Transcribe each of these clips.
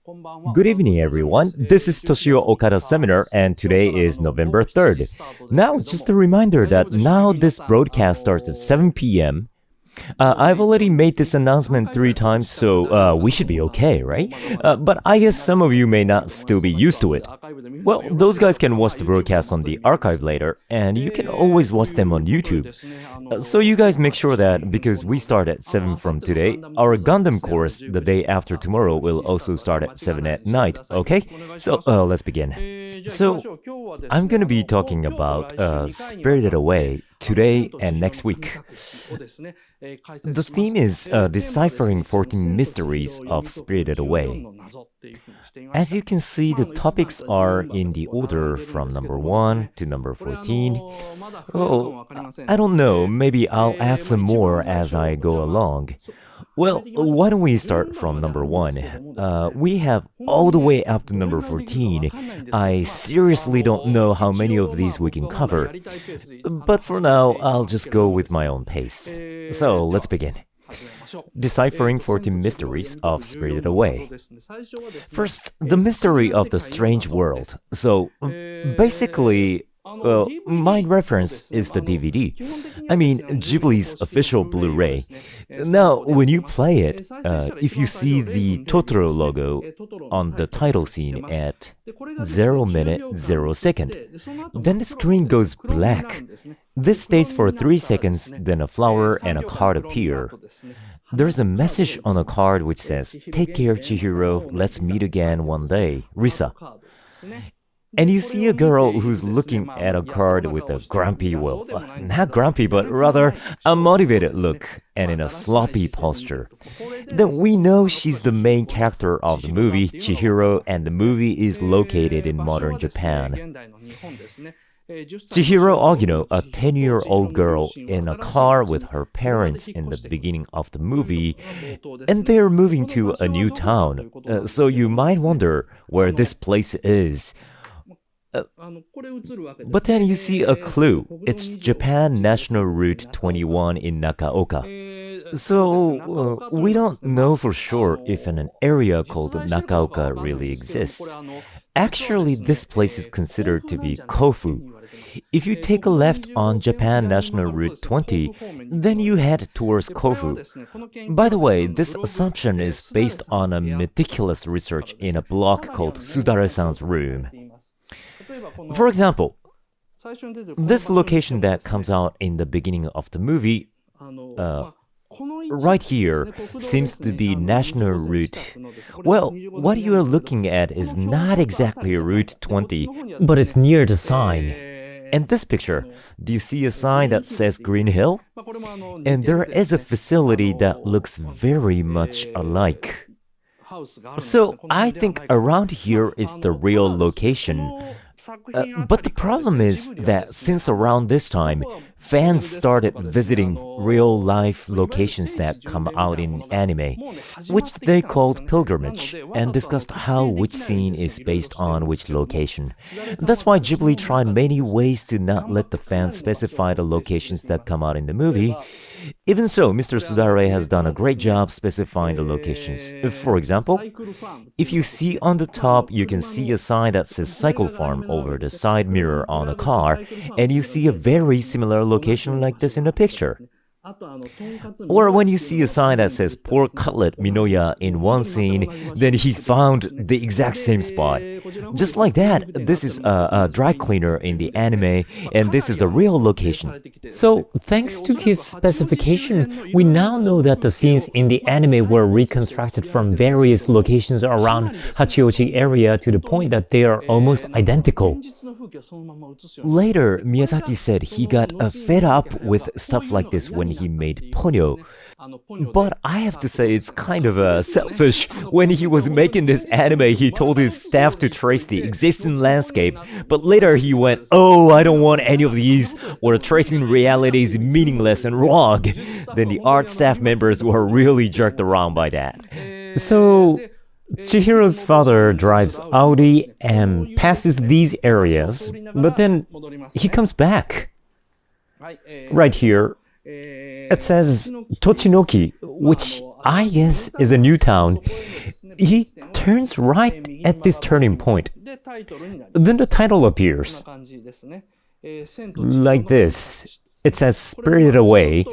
Good evening, everyone. This is Toshio Okada seminar, and today is November 3rd. Now, just a reminder that now this broadcast starts at 7 p.m. I've already made this announcement 3 times, so we should be okay, right? But I guess some of you may not still be used to it. Well, those guys can watch the broadcast on the archive later, and you can always watch them on YouTube. So you guys make sure that, because we start at 7 from today, our Gundam course the day after tomorrow will also start at 7 at night, okay? So let's begin. So I'm gonna be talking about Spirited Away today and next week. The theme is deciphering 14 mysteries of Spirited Away. As you can see, the topics are in the order from number 1 to number 14. Oh, I don't know, maybe I'll add some more as I go along. Well, why don't we start from number 1? We have all the way up to number 14. I seriously don't know how many of these we can cover. But for now, I'll just go with my own pace. So, let's begin. Deciphering 14 mysteries of Spirited Away. First, the mystery of the strange world. So, basically, well, my reference is the DVD. I mean, Ghibli's official Blu-ray. Now, when you play it, if you see the Totoro logo on the title scene at 0 minute 0 second, then the screen goes black. This stays for 3 seconds, then a flower and a card appear. There's a message on a card which says, "Take care, Chihiro, let's meet again one day, Risa." And you see a girl who's looking at a card with a grumpy, well, not grumpy, but rather a motivated look and in a sloppy posture. Then we know she's the main character of the movie, Chihiro, and the movie is located in modern Japan. Chihiro Ogino, a 10-year-old girl in a car with her parents in the beginning of the movie, and they're moving to a new town. So you might wonder where this place is. But then you see a clue. It's Japan National Route 21 in Nakaoka. So we don't know for sure if an area called Nakaoka really exists. Actually, this place is considered to be Kofu. If you take a left on Japan National Route 20, then you head towards Kofu. By the way, this assumption is based on a meticulous research in a blog called Sudare-san's Room. For example, this location that comes out in the beginning of the movie, right here, seems to be National Route. Well, what you are looking at is not exactly Route 20, but it's near the sign. In this picture, do you see a sign that says Green Hill? And there is a facility that looks very much alike. So I think around here is the real location. But the problem is that since around this time, fans started visiting real-life locations that come out in anime, which they called pilgrimage, and discussed how which scene is based on which location. That's why Ghibli tried many ways to not let the fans specify the locations that come out in the movie. Even so, Mr. Sudare has done a great job specifying the locations. For example, if you see on the top, you can see a sign that says Cycle Farm over the side mirror on a car, and you see a very similar location like this in the picture. Or when you see a sign that says Pork Cutlet Minoya in one scene, then he found the exact same spot. Just like that, this is a dry cleaner in the anime, and this is a real location. So, thanks to his specification, we now know that the scenes in the anime were reconstructed from various locations around Hachioji area to the point that they are almost identical. Later, Miyazaki said he got fed up with stuff like this when he made Ponyo. But I have to say it's kind of selfish. When he was making this anime, he told his staff to trace the existing landscape, but later he went, "Oh, I don't want any of these," or tracing reality is meaningless and wrong. Then the art staff members were really jerked around by that. So Chihiro's father drives Audi and passes these areas, but then he comes back. Right here, it says Tochinoki, which I guess is a new town. He turns right at this turning point. Then the title appears. Like this. It says Spirited Away,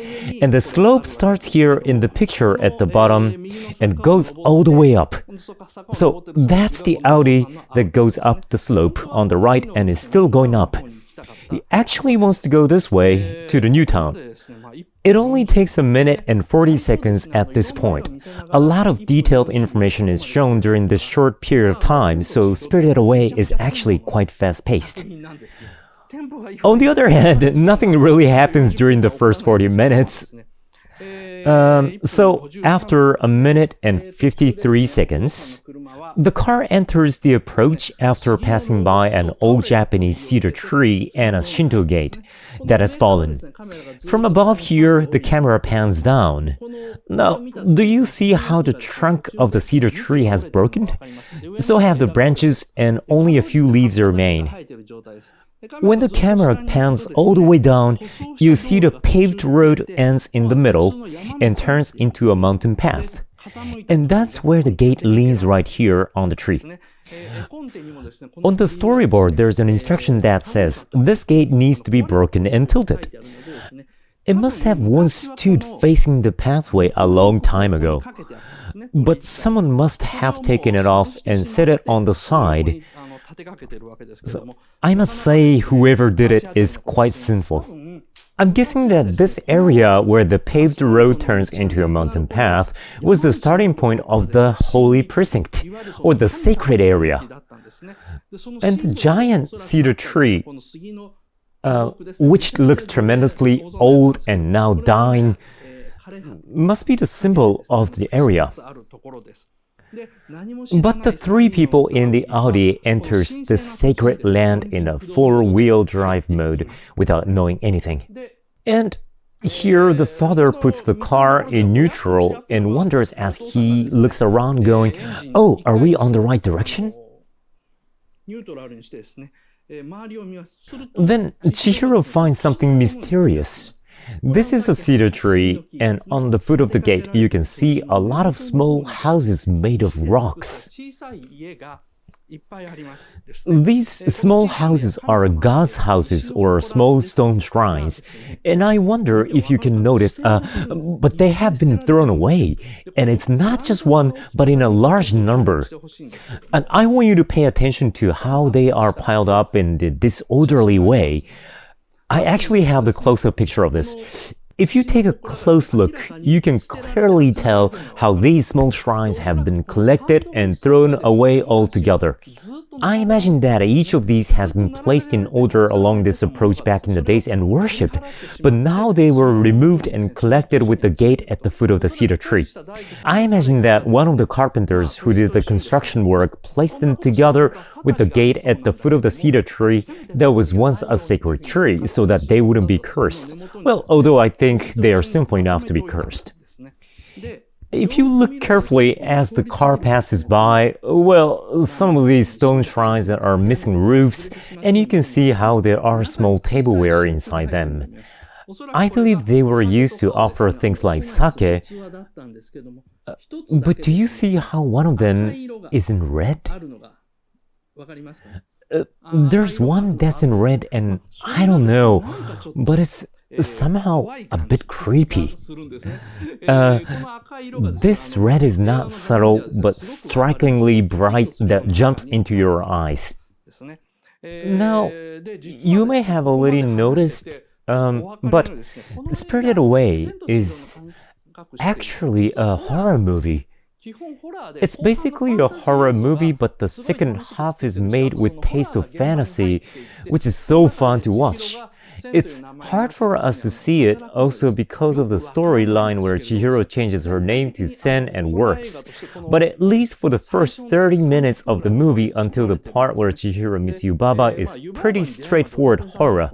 and the slope starts here in the picture at the bottom and goes all the way up. So that's the Audi that goes up the slope on the right and is still going up. He actually wants to go this way to the new town. It only takes a minute and 40 seconds at this point. A lot of detailed information is shown during this short period of time, so Spirited Away is actually quite fast-paced. On the other hand, nothing really happens during the first 40 minutes. So after a minute and 53 seconds, the car enters the approach after passing by an old Japanese cedar tree and a Shinto gate that has fallen. From above here, the camera pans down. Now, do you see how the trunk of the cedar tree has broken? So have the branches and only a few leaves remain. When the camera pans all the way down, you see the paved road ends in the middle and turns into a mountain path. And that's where the gate leans right here on the tree. On the storyboard, there's an instruction that says this gate needs to be broken and tilted. It must have once stood facing the pathway a long time ago. But someone must have taken it off and set it on the side. So, I must say whoever did it is quite sinful. I'm guessing that this area where the paved road turns into a mountain path was the starting point of the holy precinct, or the sacred area. And the giant cedar tree, which looks tremendously old and now dying, must be the symbol of the area. But the three people in the Audi enters this sacred land in a four-wheel drive mode without knowing anything. And here the father puts the car in neutral and wonders as he looks around going, "Oh, are we on the right direction?" Then Chihiro finds something mysterious. This is a cedar tree, and on the foot of the gate you can see a lot of small houses made of rocks. These small houses are God's houses or small stone shrines, and I wonder if you can notice, but they have been thrown away, and it's not just one, but in a large number. And I want you to pay attention to how they are piled up in the disorderly way. I actually have the close-up picture of this. If you take a close look, you can clearly tell how these small shrines have been collected and thrown away altogether. I imagine that each of these has been placed in order along this approach back in the days and worshipped, but now they were removed and collected with the gate at the foot of the cedar tree. I imagine that one of the carpenters who did the construction work placed them together with the gate at the foot of the cedar tree that was once a sacred tree so that they wouldn't be cursed. Well, although I think they are simple enough to be cursed. If you look carefully as the car passes by, well, some of these stone shrines are missing roofs, and you can see how there are small tableware inside them. I believe they were used to offer things like sake, but do you see how one of them is in red? There's one that's in red, and I don't know, but it's somehow a bit creepy. This red is not subtle, but strikingly bright that jumps into your eyes. Now, you may have already noticed, but Spirited Away is actually a horror movie. It's basically a horror movie, but the second half is made with taste of fantasy, which is so fun to watch. It's hard for us to see it also because of the storyline where Chihiro changes her name to Sen and works. But at least for the first 30 minutes of the movie until the part where Chihiro meets Yubaba is pretty straightforward horror.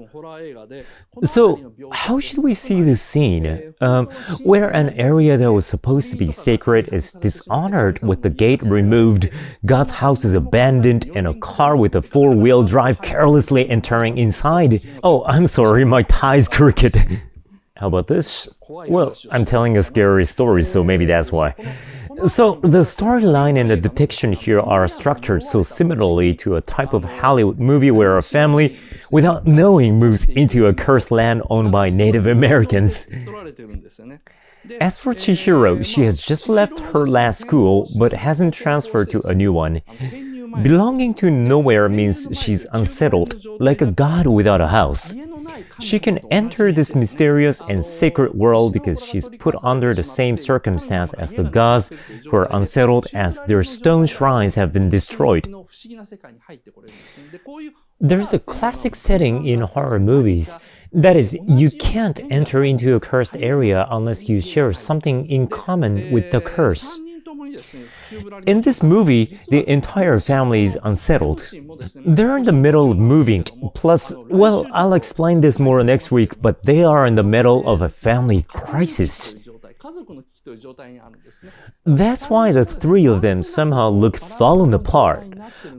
So, how should we see this scene? Where an area that was supposed to be sacred is dishonored with the gate removed, God's house is abandoned, and a car with a four-wheel drive carelessly entering inside. Oh, I'm sorry, my tie's crooked. How about this? Well, I'm telling a scary story, so maybe that's why. So the storyline and the depiction here are structured so similarly to a type of Hollywood movie where a family, without knowing, moves into a cursed land owned by Native Americans. As for Chihiro, she has just left her last school but hasn't transferred to a new one. Belonging to nowhere means she's unsettled, like a god without a house. She can enter this mysterious and sacred world because she's put under the same circumstance as the gods who are unsettled as their stone shrines have been destroyed. There's a classic setting in horror movies. That is, you can't enter into a cursed area unless you share something in common with the curse. In this movie, the entire family is unsettled. They're in the middle of moving, plus, well, I'll explain this more next week, but they are in the middle of a family crisis. That's why the three of them somehow look fallen apart,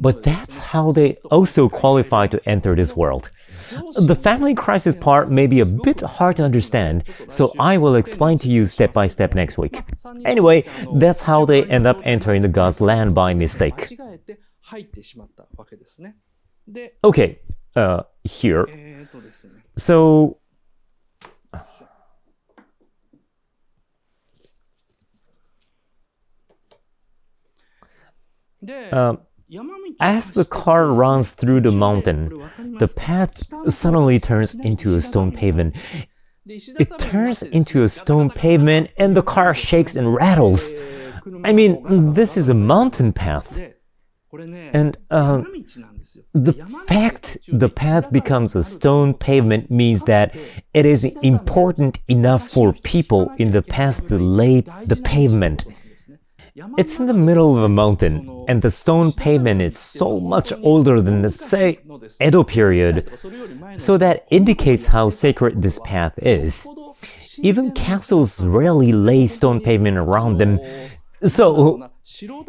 but that's how they also qualify to enter this world. The family crisis part may be a bit hard to understand, so I will explain to you step by step next week. Anyway, that's how they end up entering the God's land by mistake. Okay, here. So... as the car runs through the mountain, the path suddenly turns into a stone pavement. It turns into a stone pavement and the car shakes and rattles. I mean, this is a mountain path. And the fact the path becomes a stone pavement means that it is important enough for people in the past to lay the pavement. It's in the middle of a mountain, and the stone pavement is so much older than the, say, Edo period, so that indicates how sacred this path is. Even castles rarely lay stone pavement around them, so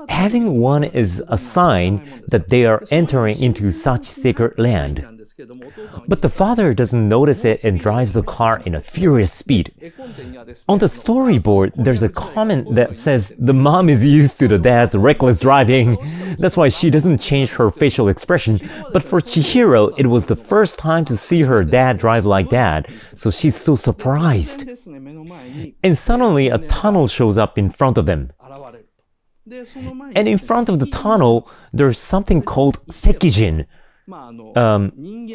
having one is a sign that they are entering into such sacred land. But the father doesn't notice it and drives the car in a furious speed. On the storyboard, there's a comment that says the mom is used to the dad's reckless driving. That's why she doesn't change her facial expression. But for Chihiro, it was the first time to see her dad drive like that, so she's so surprised. And suddenly a tunnel shows up in front of them. And in front of the tunnel, there's something called sekijin,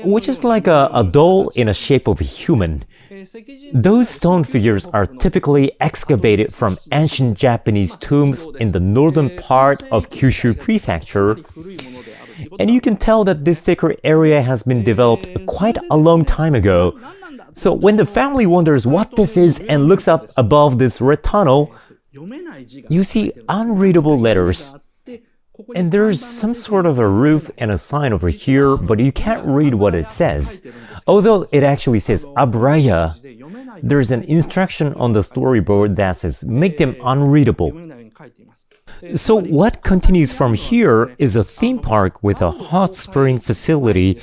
which is like a doll in a shape of a human. Those stone figures are typically excavated from ancient Japanese tombs in the northern part of Kyushu Prefecture. And you can tell that this sacred area has been developed quite a long time ago. So when the family wonders what this is and looks up above this red tunnel, you see unreadable letters. And there's some sort of a roof and a sign over here, but you can't read what it says. Although it actually says Abraya, there's an instruction on the storyboard that says make them unreadable. So what continues from here is a theme park with a hot spring facility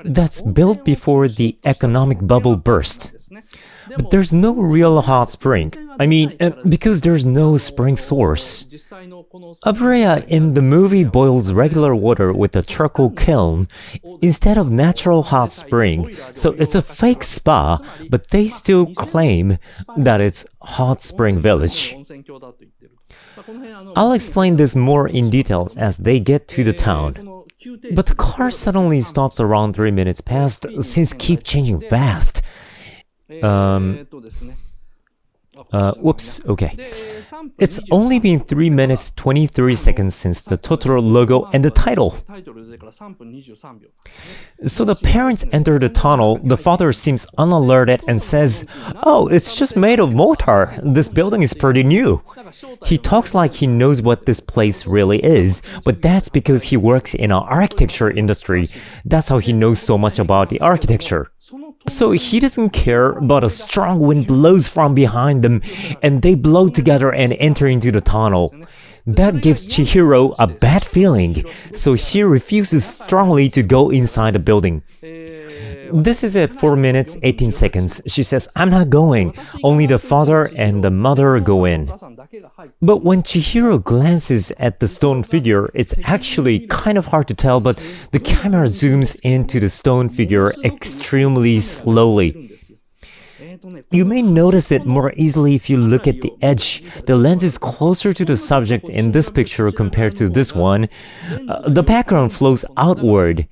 that's built before the economic bubble burst. But there's no real hot spring. I mean, because there's no spring source. Abraya in the movie boils regular water with a charcoal kiln instead of natural hot spring, so it's a fake spa, but they still claim that it's Hot Spring Village. I'll explain this more in details as they get to the town. But the car suddenly stops around 3 minutes past, since keep changing fast. Whoops, okay. It's only been 3 minutes 23 seconds since the Totoro logo and the title. So the parents enter the tunnel, the father seems unalerted and says, "Oh, it's just made of mortar. This building is pretty new." He talks like he knows what this place really is, but that's because he works in an architecture industry. That's how he knows so much about the architecture. So he doesn't care, but a strong wind blows from behind them, and they blow together and enter into the tunnel. That gives Chihiro a bad feeling, so she refuses strongly to go inside the building. This is at 4 minutes 18 seconds. She says, I'm not going. Only the father and the mother go in. But when Chihiro glances at the stone figure, it's actually kind of hard to tell, but the camera zooms into the stone figure extremely slowly. You may notice it more easily if you look at the edge. The lens is closer to the subject in this picture compared to this one. The background flows outward.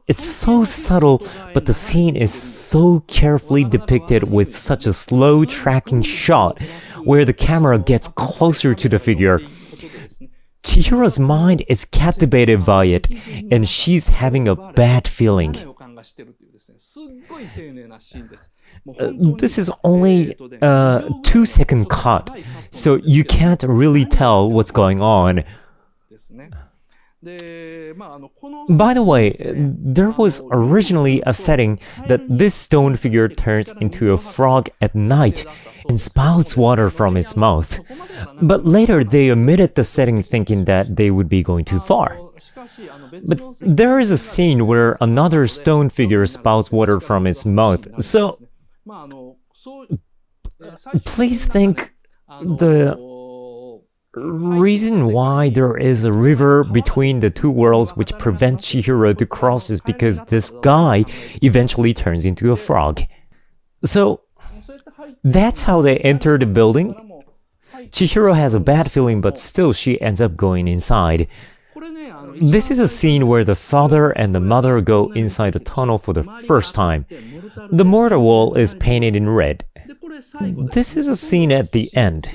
It's so subtle, but the scene is so carefully depicted with such a slow tracking shot where the camera gets closer to the figure. Chihiro's mind is captivated by it, and she's having a bad feeling. This is only a 2-second cut, so you can't really tell what's going on. By the way, there was originally a setting that this stone figure turns into a frog at night and spouts water from its mouth. But later they omitted the setting thinking that they would be going too far. But there is a scene where another stone figure spouts water from its mouth. So please think the reason why there is a river between the two worlds which prevents Chihiro to cross is because this guy eventually turns into a frog. So that's how they enter the building. Chihiro has a bad feeling, but still she ends up going inside. This is a scene where the father and the mother go inside a tunnel for the first time. The mortar wall is painted in red. This is a scene at the end.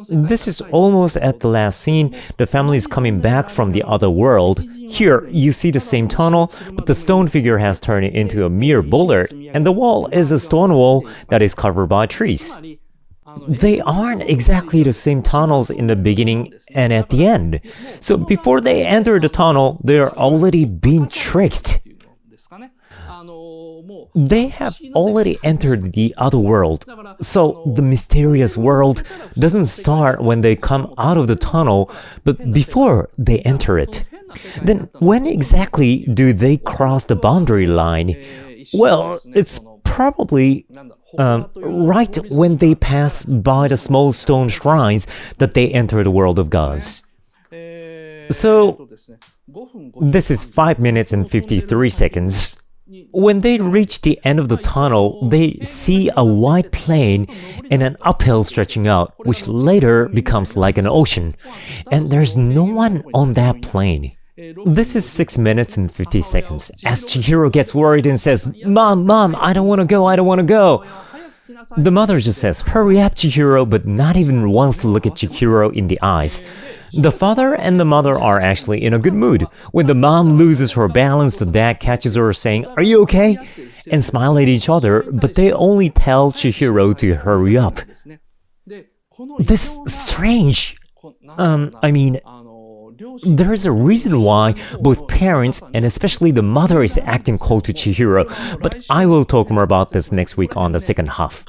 This is almost at the last scene. The family is coming back from the other world. Here, you see the same tunnel, but the stone figure has turned it into a mere boulder, and the wall is a stone wall that is covered by trees. They aren't exactly the same tunnels in the beginning and at the end. So before they enter the tunnel, they're already being tricked. They have already entered the other world. So the mysterious world doesn't start when they come out of the tunnel, but before they enter it. Then when exactly do they cross the boundary line? Well, it's probably right when they pass by the small stone shrines that they enter the world of gods. So this is 5 minutes and 53 seconds. When they reach the end of the tunnel, they see a wide plain and an uphill stretching out, which later becomes like an ocean. And there's no one on that plain. This is 6 minutes and 50 seconds. As Chihiro gets worried and says, Mom, I don't want to go. The mother just says, hurry up, Chihiro, but not even wants to look at Chihiro in the eyes. The father and the mother are actually in a good mood. When the mom loses her balance, the dad catches her saying, are you okay? And smile at each other, but they only tell Chihiro to hurry up. This is strange. There is a reason why both parents and especially the mother is acting cold to Chihiro, but I will talk more about this next week on the second half.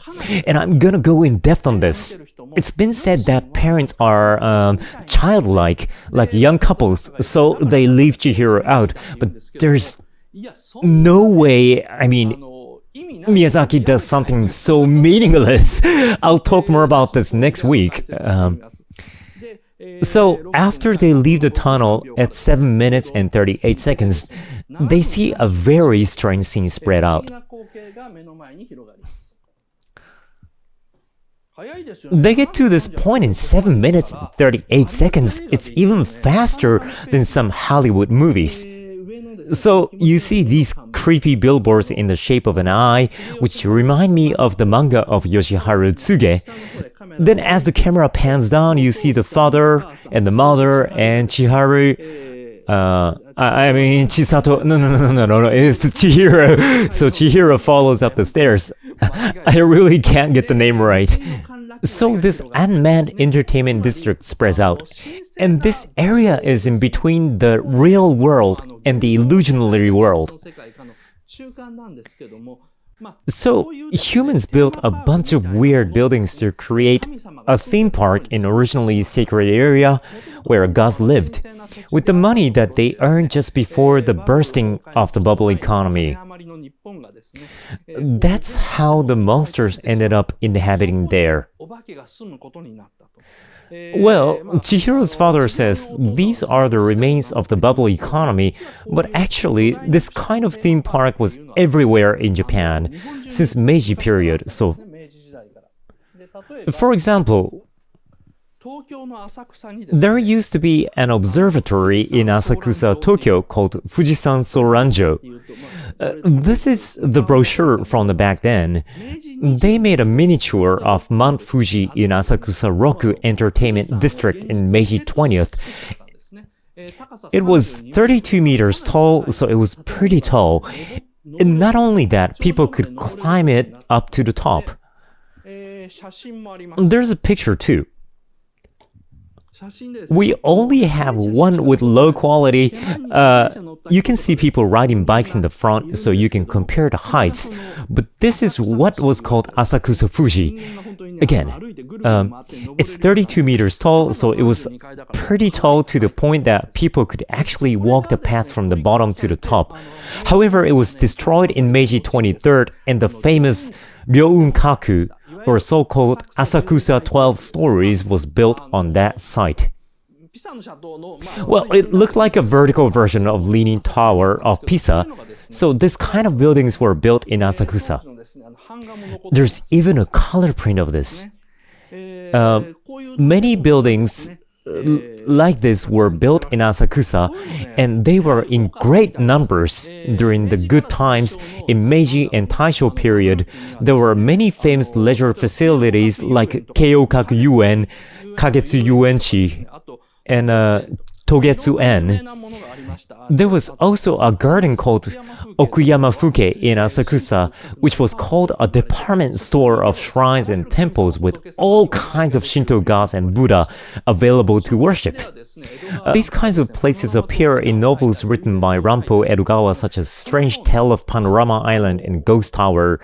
And I'm gonna go in depth on this. It's been said that parents are childlike, like young couples, so they leave Chihiro out, but there's no way, Miyazaki does something so meaningless. I'll talk more about this next week. So after they leave the tunnel at 7 minutes and 38 seconds, they see a very strange scene spread out. They get to this point in 7 minutes and 38 seconds. It's even faster than some Hollywood movies. So you see these creepy billboards in the shape of an eye, which remind me of the manga of Yoshiharu Tsuge. Then as the camera pans down, you see the father and the mother and Chiharu. Chisato. No, it's Chihiro. So Chihiro follows up the stairs. I really can't get the name right. So this unmanned entertainment district spreads out. And this area is in between the real world and the illusionary world. So humans built a bunch of weird buildings to create a theme park in originally sacred area where gods lived, with the money that they earned just before the bursting of the bubble economy. That's how the monsters ended up inhabiting there. Well, Chihiro's father says these are the remains of the bubble economy, but actually, this kind of theme park was everywhere in Japan since Meiji period. So, for example, there used to be an observatory in Asakusa, Tokyo called Fujisan Soranjo. This is the brochure from the back then. They made a miniature of Mount Fuji in Asakusa Roku Entertainment District in Meiji 20th. It was 32 meters tall, so it was pretty tall. And not only that, people could climb it up to the top. There's a picture too. We only have one with low quality. You can see people riding bikes in the front, so you can compare the heights. But this is what was called Asakusa Fuji. Again, it's 32 meters tall, so it was pretty tall to the point that people could actually walk the path from the bottom to the top. However, it was destroyed in Meiji 23rd, and the famous Ryounkaku, or so-called Asakusa 12 stories, was built on that site. Well, it looked like a vertical version of Leaning Tower of Pisa, so this kind of buildings were built in Asakusa. There's even a color print of this. Many buildings like this were built in Asakusa, and they were in great numbers during the good times in Meiji and Taisho period. There were many famous leisure facilities like Keiyokaku Yuen, Kagetsu Yuenchi, and Togetsu-en. There was also a garden called Okuyama Fuke in Asakusa, which was called a department store of shrines and temples with all kinds of Shinto gods and Buddha available to worship. These kinds of places appear in novels written by Rampo Edogawa, such as Strange Tale of Panorama Island and Ghost Tower.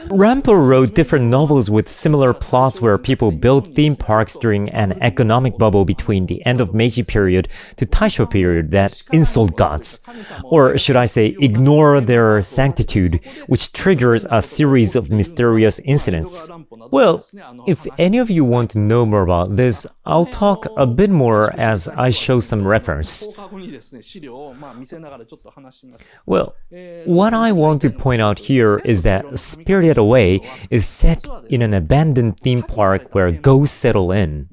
Rampo wrote different novels with similar plots where people built theme parks during an economic bubble between the end of Meiji period to Taisho period that insult gods, or should I say ignore their sanctitude, which triggers a series of mysterious incidents. Well, if any of you want to know more about this, I'll talk a bit more as I show some reference. Well, what I want to point out here is that Spirited Away is set in an abandoned theme park where ghosts settle in.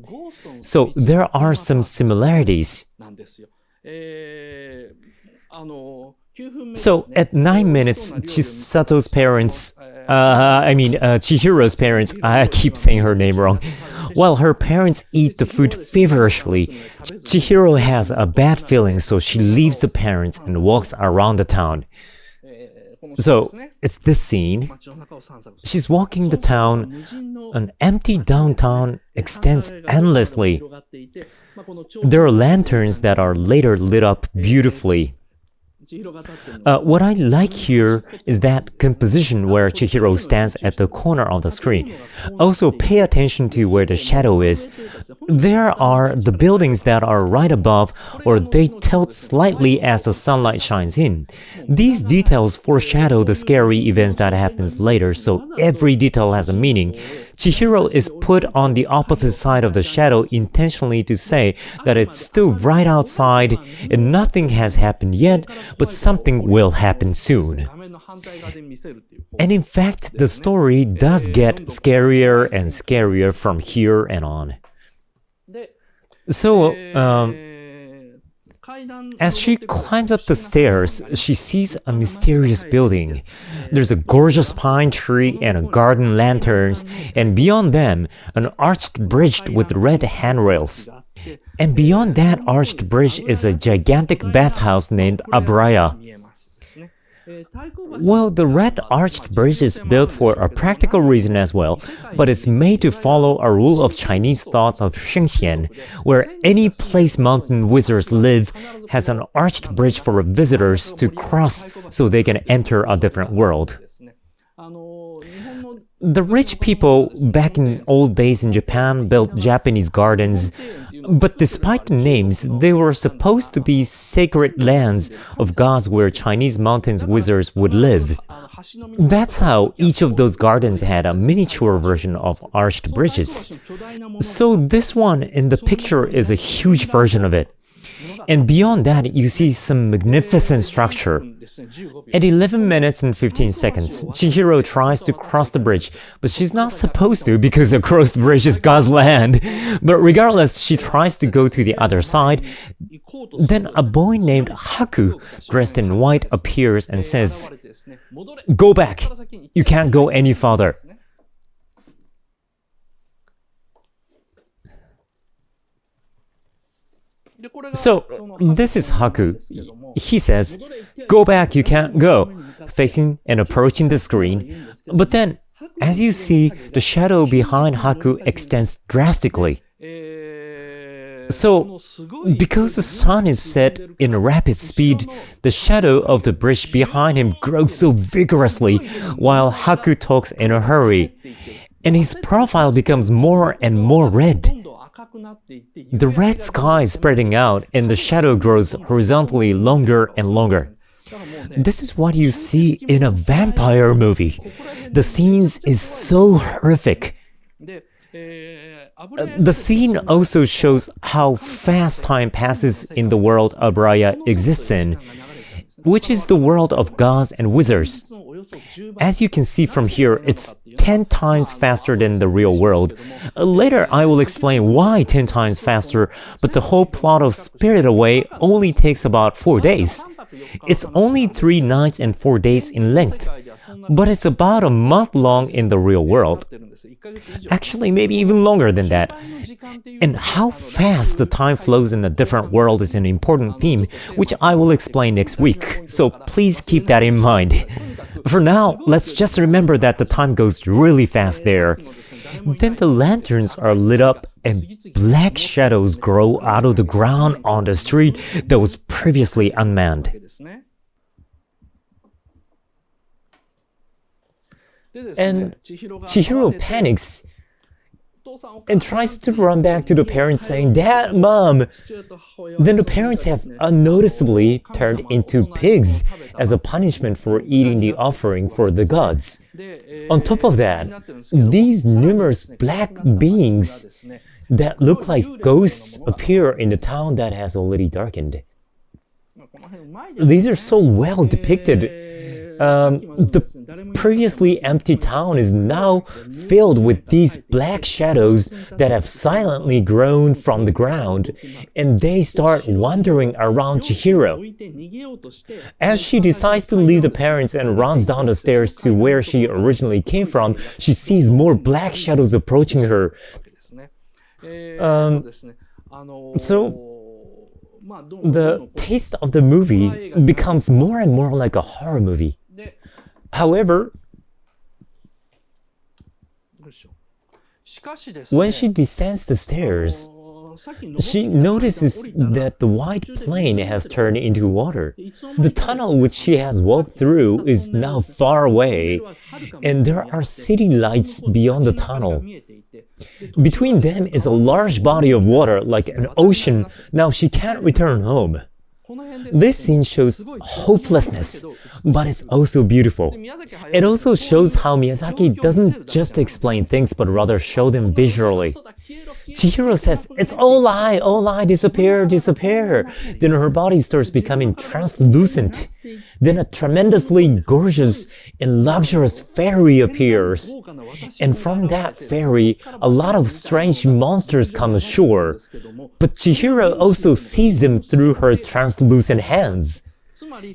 So there are some similarities. So at 9 minutes, Chihiro's parents, I keep saying her name wrong. While her parents eat the food feverishly, Chihiro has a bad feeling, so she leaves the parents and walks around the town. So, it's this scene. She's walking the town. An empty downtown extends endlessly. There are lanterns that are later lit up beautifully. What I like here is that composition where Chihiro stands at the corner of the screen. Also, pay attention to where the shadow is. There are the buildings that are right above, or they tilt slightly as the sunlight shines in. These details foreshadow the scary events that happens later, so every detail has a meaning. Chihiro is put on the opposite side of the shadow intentionally to say that it's still right outside and nothing has happened yet, but something will happen soon. And in fact, the story does get scarier and scarier from here and on. So, as she climbs up the stairs, she sees a mysterious building. There's a gorgeous pine tree and a garden lanterns, and beyond them, an arched bridge with red handrails. And beyond that arched bridge is a gigantic bathhouse named Abraya. Well, the red arched bridge is built for a practical reason as well, but it's made to follow a rule of Chinese thoughts of Shengxian, where any place mountain wizards live has an arched bridge for visitors to cross so they can enter a different world. The rich people back in old days in Japan built Japanese gardens, but despite the names, they were supposed to be sacred lands of gods where Chinese mountains wizards would live. That's how each of those gardens had a miniature version of arched bridges. So this one in the picture is a huge version of it. And beyond that, you see some magnificent structure. At 11 minutes and 15 seconds, Chihiro tries to cross the bridge, but she's not supposed to because across the bridge is God's land. But regardless, she tries to go to the other side. Then a boy named Haku, dressed in white, appears and says, "Go back! You can't go any farther." So, this is Haku. He says, "Go back, you can't go," facing and approaching the screen. But then, as you see, the shadow behind Haku extends drastically. So, because the sun is set in a rapid speed, the shadow of the bridge behind him grows so vigorously while Haku talks in a hurry. And his profile becomes more and more red. The red sky is spreading out and the shadow grows horizontally longer and longer. This is what you see in a vampire movie. The scenes is so horrific. The scene also shows how fast time passes in the world Abraya exists in, which is the world of gods and wizards. As you can see from here, it's 10 times faster than the real world. Later, I will explain why 10 times faster, but the whole plot of Spirited Away only takes about 4 days. It's only 3 nights and 4 days in length, but it's about a month long in the real world. Actually, maybe even longer than that. And how fast the time flows in a different world is an important theme, which I will explain next week, so please keep that in mind. For now, let's just remember that the time goes really fast there. Then the lanterns are lit up and black shadows grow out of the ground on the street that was previously unmanned. And Chihiro panics and tries to run back to the parents saying, "Dad, Mom!" Then the parents have unnoticeably turned into pigs as a punishment for eating the offering for the gods. On top of that, these numerous black beings that look like ghosts appear in the town that has already darkened. These are so well depicted. The previously empty town is now filled with these black shadows that have silently grown from the ground, and they start wandering around Chihiro. As she decides to leave the parents and runs down the stairs to where she originally came from, she sees more black shadows approaching her. The taste of the movie becomes more and more like a horror movie. However, when she descends the stairs, she notices that the white plain has turned into water. The tunnel which she has walked through is now far away, and there are city lights beyond the tunnel. Between them is a large body of water, like an ocean. Now she can't return home. This scene shows hopelessness, but it's also beautiful. It also shows how Miyazaki doesn't just explain things, but rather show them visually. Chihiro says, "It's all lie, disappear, disappear." Then her body starts becoming translucent. Then a tremendously gorgeous and luxurious fairy appears. And from that fairy, a lot of strange monsters come ashore. But Chihiro also sees them through her translucent hands.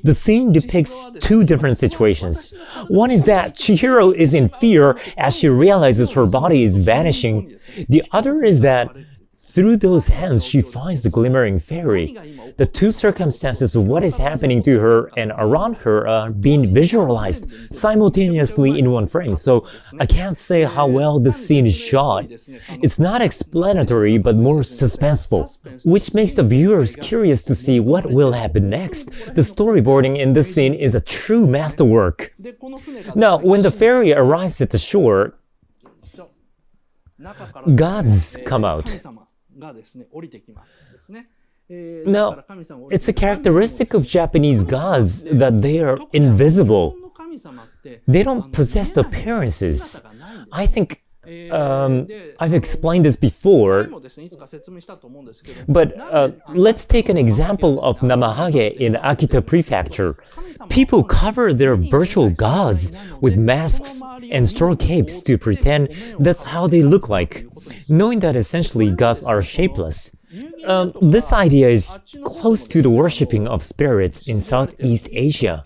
The scene depicts two different situations. One is that Chihiro is in fear as she realizes her body is vanishing. The other is that through those hands she finds the glimmering fairy. The two circumstances of what is happening to her and around her are being visualized simultaneously in one frame, so I can't say how well this scene is shot. It's not explanatory but more suspenseful, which makes the viewers curious to see what will happen next. The storyboarding in this scene is a true masterwork. Now, when the fairy arrives at the shore, gods come out. Now, it's a characteristic of Japanese gods that they are invisible. They don't possess appearances. I think I've explained this before, but let's take an example of Namahage in Akita Prefecture. People cover their virtual gods with masks and straw capes to pretend that's how they look like, knowing that essentially gods are shapeless. This idea is close to the worshipping of spirits in Southeast Asia.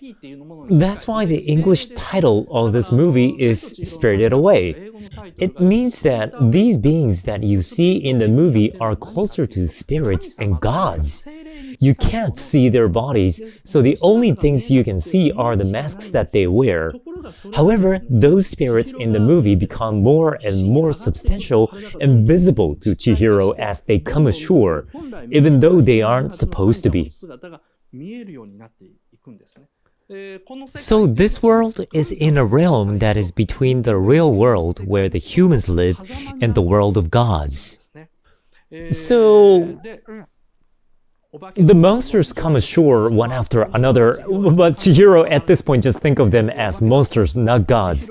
That's why the English title of this movie is Spirited Away. It means that these beings that you see in the movie are closer to spirits and gods. You can't see their bodies, so the only things you can see are the masks that they wear. However, those spirits in the movie become more and more substantial and visible to Chihiro as they come ashore, even though they aren't supposed to be. So this world is in a realm that is between the real world where the humans live and the world of gods. So the monsters come ashore one after another, but Chihiro at this point just think of them as monsters, not gods.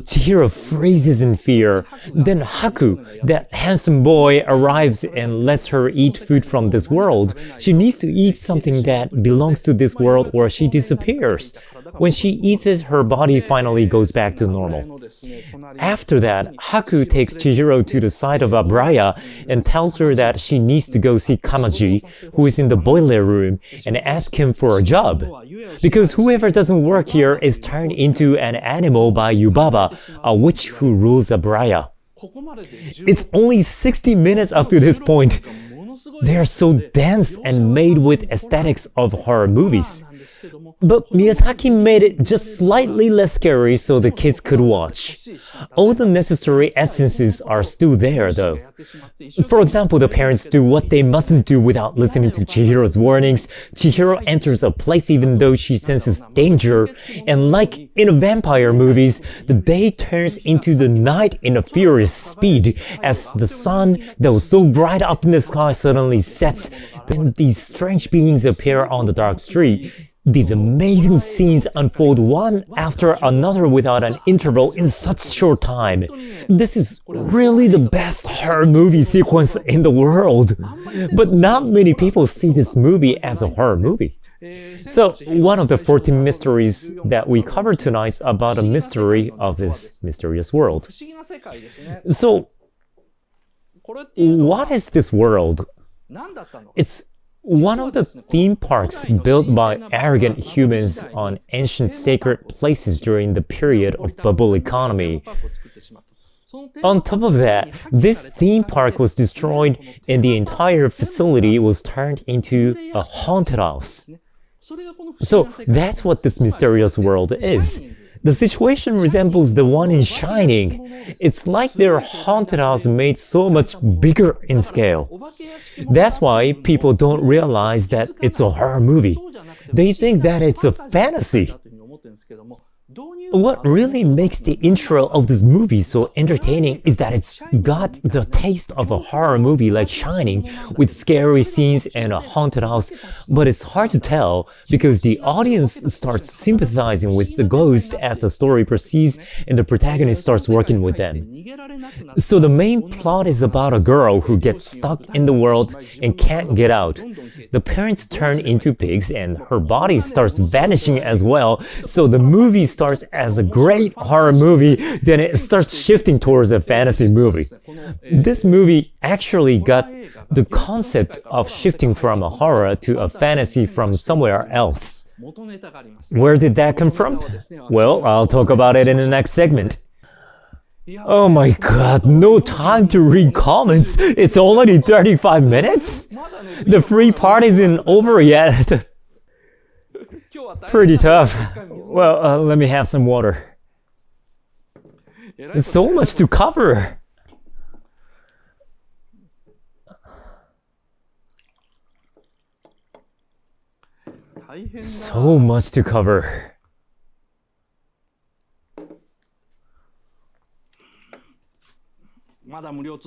Chihiro freezes in fear. Then Haku, that handsome boy, arrives and lets her eat food from this world. She needs to eat something that belongs to this world or she disappears. When she eats it, her body finally goes back to normal. After that, Haku takes Chihiro to the side of Abraya and tells her that she needs to go see Kamaji, who is in the boiler room, and ask him for a job. Because whoever doesn't work here is turned into an animal by Yubaba, a witch who rules Abraya. It's only 60 minutes up to this point. They are so dense and made with aesthetics of horror movies. But Miyazaki made it just slightly less scary so the kids could watch. All the necessary essences are still there, though. For example, the parents do what they mustn't do without listening to Chihiro's warnings. Chihiro enters a place even though she senses danger. And like in vampire movies, the day turns into the night in a furious speed as the sun that was so bright up in the sky suddenly sets. Then these strange beings appear on the dark street. These amazing scenes unfold one after another without an interval in such short time. This is really the best horror movie sequence in the world. But not many people see this movie as a horror movie. So, one of the 14 mysteries that we cover tonight is about a mystery of this mysterious world. So, what is this world? It's one of the theme parks built by arrogant humans on ancient sacred places during the period of bubble economy. On top of that, this theme park was destroyed and the entire facility was turned into a haunted house. So that's what this mysterious world is. The situation resembles the one in Shining. It's like their haunted house made so much bigger in scale. That's why people don't realize that it's a horror movie. They think that it's a fantasy. What really makes the intro of this movie so entertaining is that it's got the taste of a horror movie like Shining with scary scenes and a haunted house, but it's hard to tell because the audience starts sympathizing with the ghost as the story proceeds and the protagonist starts working with them. So the main plot is about a girl who gets stuck in the world and can't get out. The parents turn into pigs and her body starts vanishing as well, so the movie starts as a great horror movie, then it starts shifting towards a fantasy movie. This movie actually got the concept of shifting from a horror to a fantasy from somewhere else. Where did that come from? Well, I'll talk about it in the next segment. Oh my god, no time to read comments. It's already 35 minutes? The free part isn't over yet. Pretty tough. Well, let me have some water. There's so much to cover. So much to cover.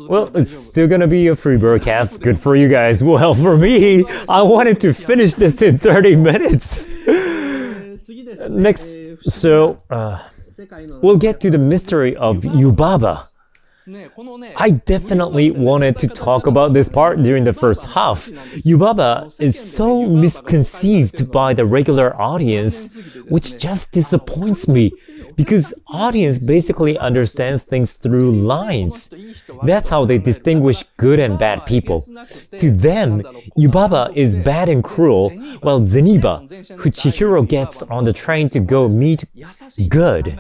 Well, it's still gonna be a free broadcast. Good for you guys. Well, for me, I wanted to finish this in 30 minutes. Next, we'll get to the mystery of Yubaba. I definitely wanted to talk about this part during the first half. Yubaba is so misconceived by the regular audience, which just disappoints me, because audience basically understands things through lines. That's how they distinguish good and bad people. To them, Yubaba is bad and cruel, while Zeniba, who Chihiro gets on the train to go meet, good.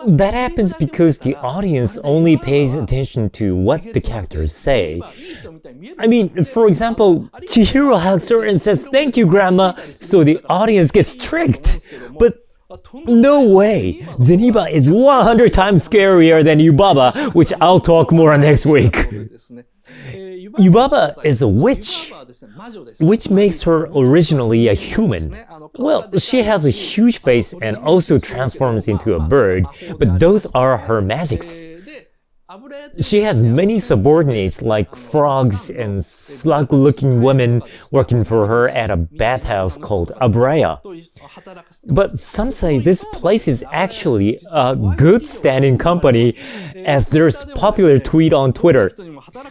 That happens because the audience only pays attention to what the characters say. I mean, for example, Chihiro hugs her and says, "Thank you, Grandma," so the audience gets tricked. But no way! Zeniba is 100 times scarier than Yubaba, which I'll talk more next week. Yubaba is a witch, which makes her originally a human. Well, she has a huge face and also transforms into a bird, but those are her magics. She has many subordinates like frogs and slug-looking women working for her at a bathhouse called Abraya. But some say this place is actually a good standing company, as there's a popular tweet on Twitter.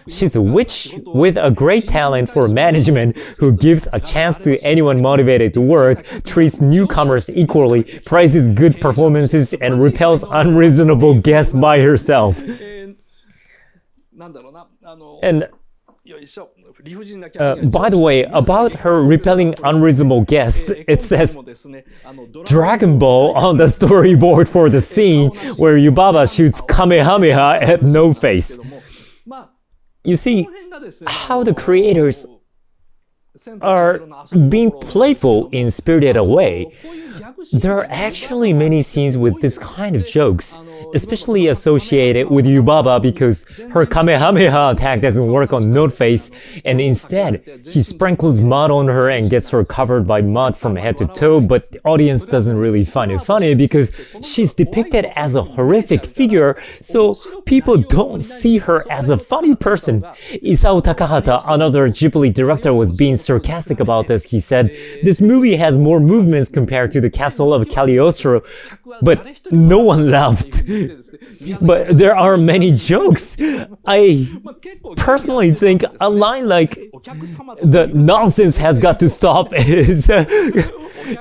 She's a witch with a great talent for management who gives a chance to anyone motivated to work, treats newcomers equally, praises good performances, and repels unreasonable guests by herself. And by the way, about her repelling unreasonable guests, it says Dragon Ball on the storyboard for the scene where Yubaba shoots Kamehameha at No Face. You see how the creators are being playful in spirited way. There are actually many scenes with this kind of jokes, especially associated with Yubaba because her Kamehameha attack doesn't work on Noteface, and instead, he sprinkles mud on her and gets her covered by mud from head to toe, but the audience doesn't really find it funny because she's depicted as a horrific figure, so people don't see her as a funny person. Isao Takahata, another Ghibli director, was being sarcastic about this. He said, "This movie has more movements compared to the Castle of Cagliostro," but no one laughed. But there are many jokes. I personally think a line like, "The nonsense has got to stop," is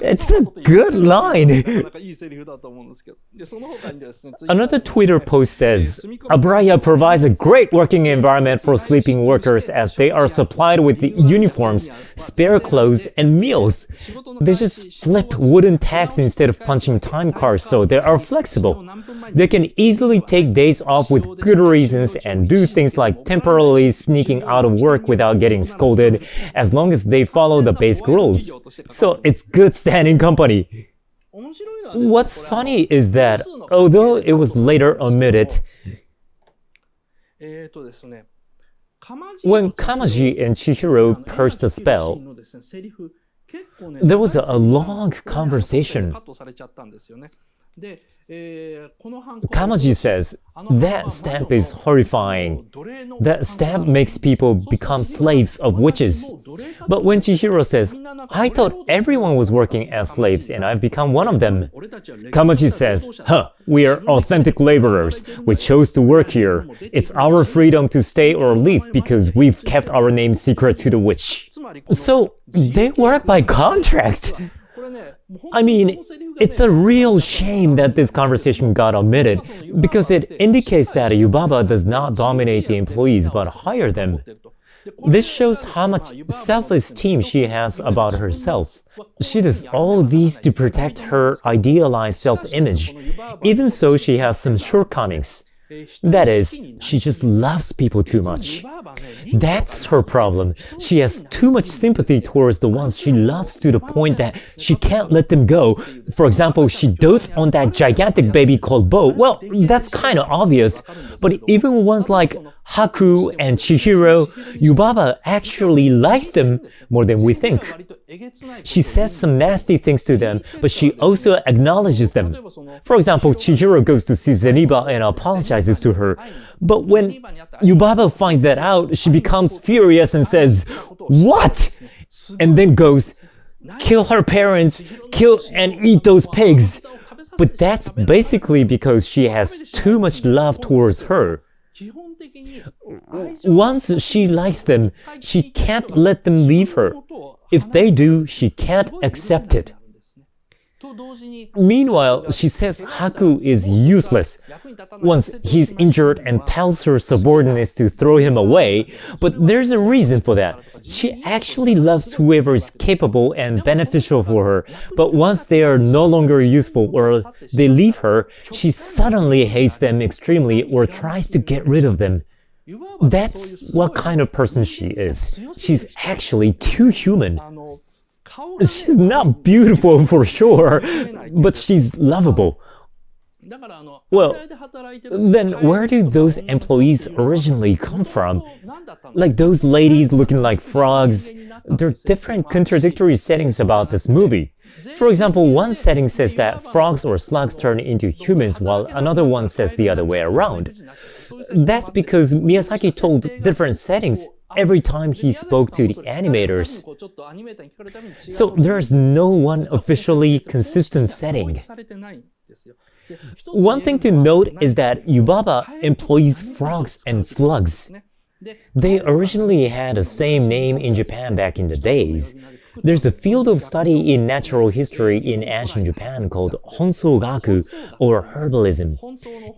it's a good line. Another Twitter post says, "Abraya provides a great working environment for sleeping workers as they are supplied with the uniforms, spare clothes, and meals. They just flip wooden tags instead of punching time cards, so they are flexible. They can easily take days off with good reasons and do things like temporarily sneaking out of work without getting scolded, as long as they follow the basic rules. So it's good standing company." What's funny is that, although it was later omitted, when Kamaji and Chihiro purged the spell, there was a long conversation. Kamaji says, "That stamp is horrifying. That stamp makes people become slaves of witches." But when Chihiro says, "I thought everyone was working as slaves and I've become one of them," Kamaji says, "We are authentic laborers. We chose to work here. It's our freedom to stay or leave because we've kept our name secret to the witch." So they work by contract. I mean, it's a real shame that this conversation got omitted because it indicates that Yubaba does not dominate the employees but hire them. This shows how much self-esteem she has about herself. She does all these to protect her idealized self-image. Even so, she has some shortcomings. That is, she just loves people too much. That's her problem. She has too much sympathy towards the ones she loves to the point that she can't let them go. For example, she dotes on that gigantic baby called Bo. Well, that's kind of obvious. But even ones like Haku and Chihiro, Yubaba actually likes them more than we think. She says some nasty things to them, but she also acknowledges them. For example, Chihiro goes to see Zeniba and apologizes to her. But when Yubaba finds that out, she becomes furious and says, "What?" And then goes, "Kill her parents, kill and eat those pigs." But that's basically because she has too much love towards her. Once she likes them, she can't let them leave her. If they do, she can't accept it. Meanwhile, she says Haku is useless. Once he's injured and tells her subordinates to throw him away, but there's a reason for that. She actually loves whoever is capable and beneficial for her, but once they are no longer useful or they leave her, she suddenly hates them extremely or tries to get rid of them. That's what kind of person she is. She's actually too human. She's not beautiful for sure, but she's lovable. Well, then where do those employees originally come from? Like those ladies looking like frogs. There are different contradictory settings about this movie. For example, one setting says that frogs or slugs turn into humans while another one says the other way around. That's because Miyazaki told different settings every time he spoke to the animators. So there's no one officially consistent setting. One thing to note is that Yubaba employs frogs and slugs. They originally had the same name in Japan back in the days. There's a field of study in natural history in ancient Japan called Honsogaku, or herbalism.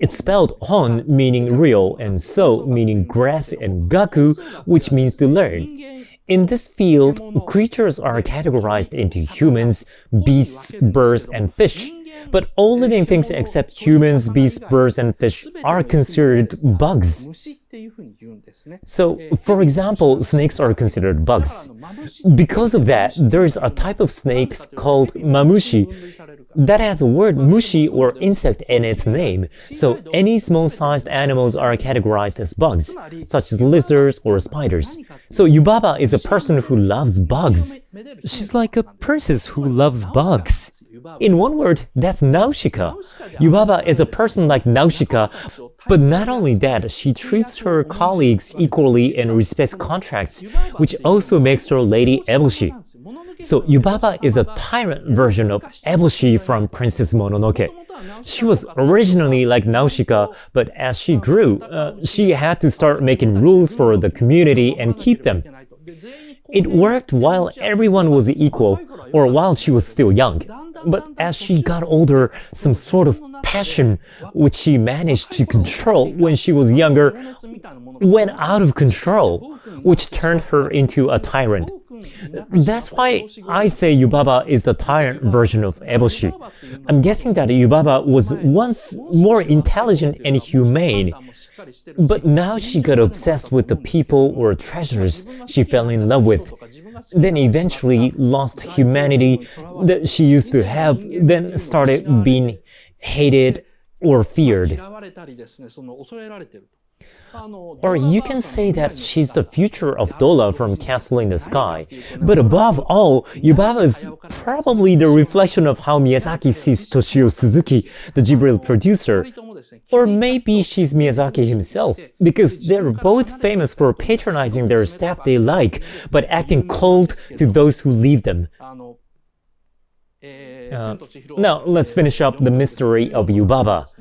It's spelled Hon, meaning real, and So, meaning grass, and Gaku, which means to learn. In this field, creatures are categorized into humans, beasts, birds, and fish. But all living things except humans, beasts, birds, and fish are considered bugs. So, for example, snakes are considered bugs. Because of that, there's a type of snakes called mamushi that has the word mushi or insect in its name. So any small-sized animals are categorized as bugs, such as lizards or spiders. So Yubaba is a person who loves bugs. She's like a princess who loves bugs. In one word, that's Nausicaa. Yubaba is a person like Nausicaa, but not only that, she treats her colleagues equally and respects contracts, which also makes her Lady Eboshi. So Yubaba is a tyrant version of Eboshi from Princess Mononoke. She was originally like Nausicaa, but as she grew, she had to start making rules for the community and keep them. It worked while everyone was equal, or while she was still young. But as she got older, some sort of passion, which she managed to control when she was younger, went out of control, which turned her into a tyrant. That's why I say Yubaba is the tyrant version of Eboshi. I'm guessing that Yubaba was once more intelligent and humane, but now she got obsessed with the people or treasures she fell in love with, then eventually lost humanity that she used to have, then started being hated or feared. Or you can say that she's the future of Dola from Castle in the Sky. But above all, Yubaba is probably the reflection of how Miyazaki sees Toshio Suzuki, the Ghibli producer. Or maybe she's Miyazaki himself, because they're both famous for patronizing their staff they like, but acting cold to those who leave them. Now, let's finish up the mystery of Yubaba.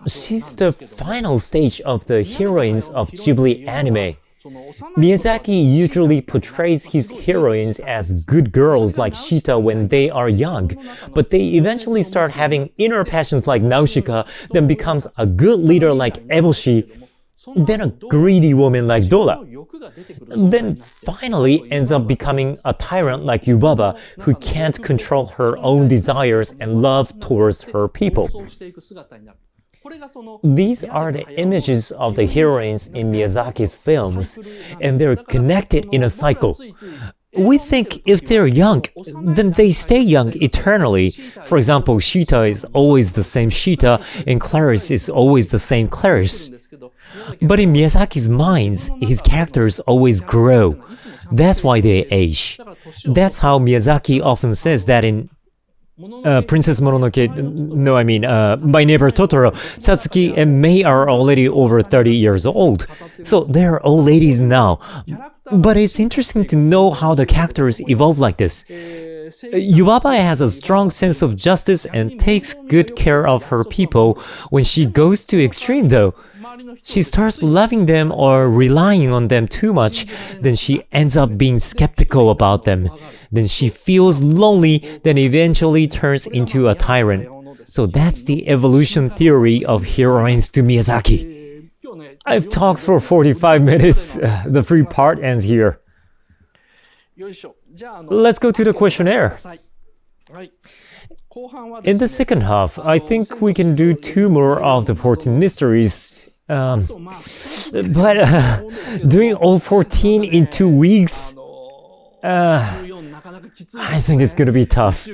She's the final stage of the heroines of Ghibli anime. Miyazaki usually portrays his heroines as good girls like Shita when they are young, but they eventually start having inner passions like Nausicaa, then becomes a good leader like Eboshi, then a greedy woman like Dora, then finally ends up becoming a tyrant like Yubaba who can't control her own desires and love towards her people. These are the images of the heroines in Miyazaki's films, and they're connected in a cycle. We think if they're young, then they stay young eternally. For example, Sheeta is always the same Sheeta, and Clarice is always the same Clarice. But in Miyazaki's minds, his characters always grow. That's why they age. That's how Miyazaki often says that in Princess Mononoke, My Neighbor Totoro, Satsuki and Mei are already over 30 years old. So they're old ladies now. But it's interesting to know how the characters evolve like this. Yubaba has a strong sense of justice and takes good care of her people. When she goes to extreme though, she starts loving them or relying on them too much, then she ends up being skeptical about them. Then she feels lonely, then eventually turns into a tyrant. So that's the evolution theory of heroines to Miyazaki. I've talked for 45 minutes. The free part ends here. Let's go to the questionnaire. In the second half, I think we can do 2 more of the 14 mysteries. But doing all 14 in 2 weeks, I think it's going to be tough.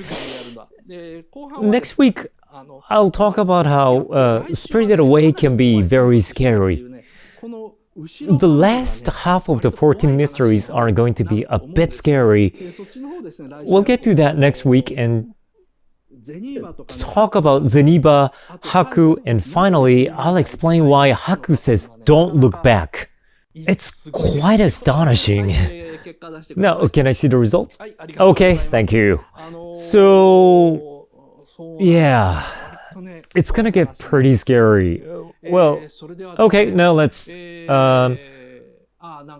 Next week, I'll talk about how Spirited Away can be very scary. The last half of the 14 mysteries are going to be a bit scary. We'll get to that next week and talk about Zeniba, Haku, and finally, I'll explain why Haku says don't look back. It's quite astonishing. Now, can I see the results? Okay, thank you. So, yeah, it's gonna get pretty scary. Well, okay, now let's...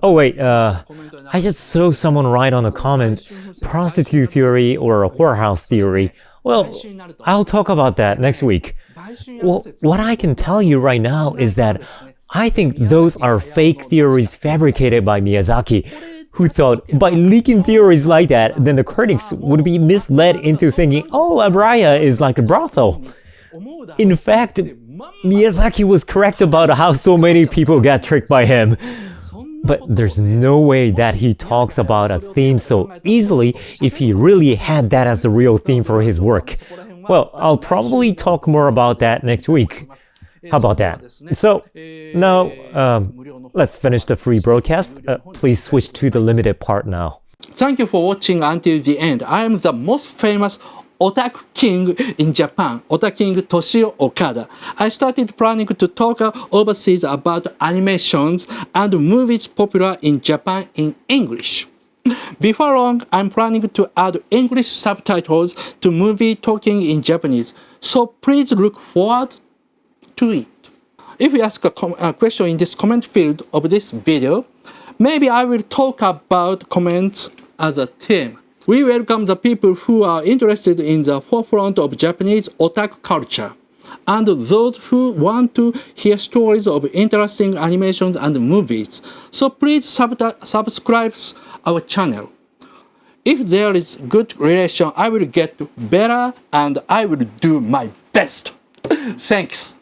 Oh wait, I just saw someone write on a comment, prostitute theory or a whorehouse theory. Well, I'll talk about that next week. Well, what I can tell you right now is that I think those are fake theories fabricated by Miyazaki, who thought by leaking theories like that, then the critics would be misled into thinking, oh, Abraya is like a brothel. In fact, Miyazaki was correct about how so many people got tricked by him. But there's no way that he talks about a theme so easily if he really had that as the real theme for his work. Well, I'll probably talk more about that next week. How about that? So, now, let's finish the free broadcast. Please switch to the limited part now. Thank you for watching until the end. I am the most famous Otaku King in Japan, Otaking Toshio Okada. I started planning to talk overseas about animations and movies popular in Japan in English. Before long, I'm planning to add English subtitles to movie talking in Japanese, so please look forward to it. If you ask a question in this comment field of this video, maybe I will talk about comments as a theme. We welcome the people who are interested in the forefront of Japanese otaku culture, and those who want to hear stories of interesting animations and movies. So please subscribe our channel. If there is good relation, I will get better and I will do my best. Thanks.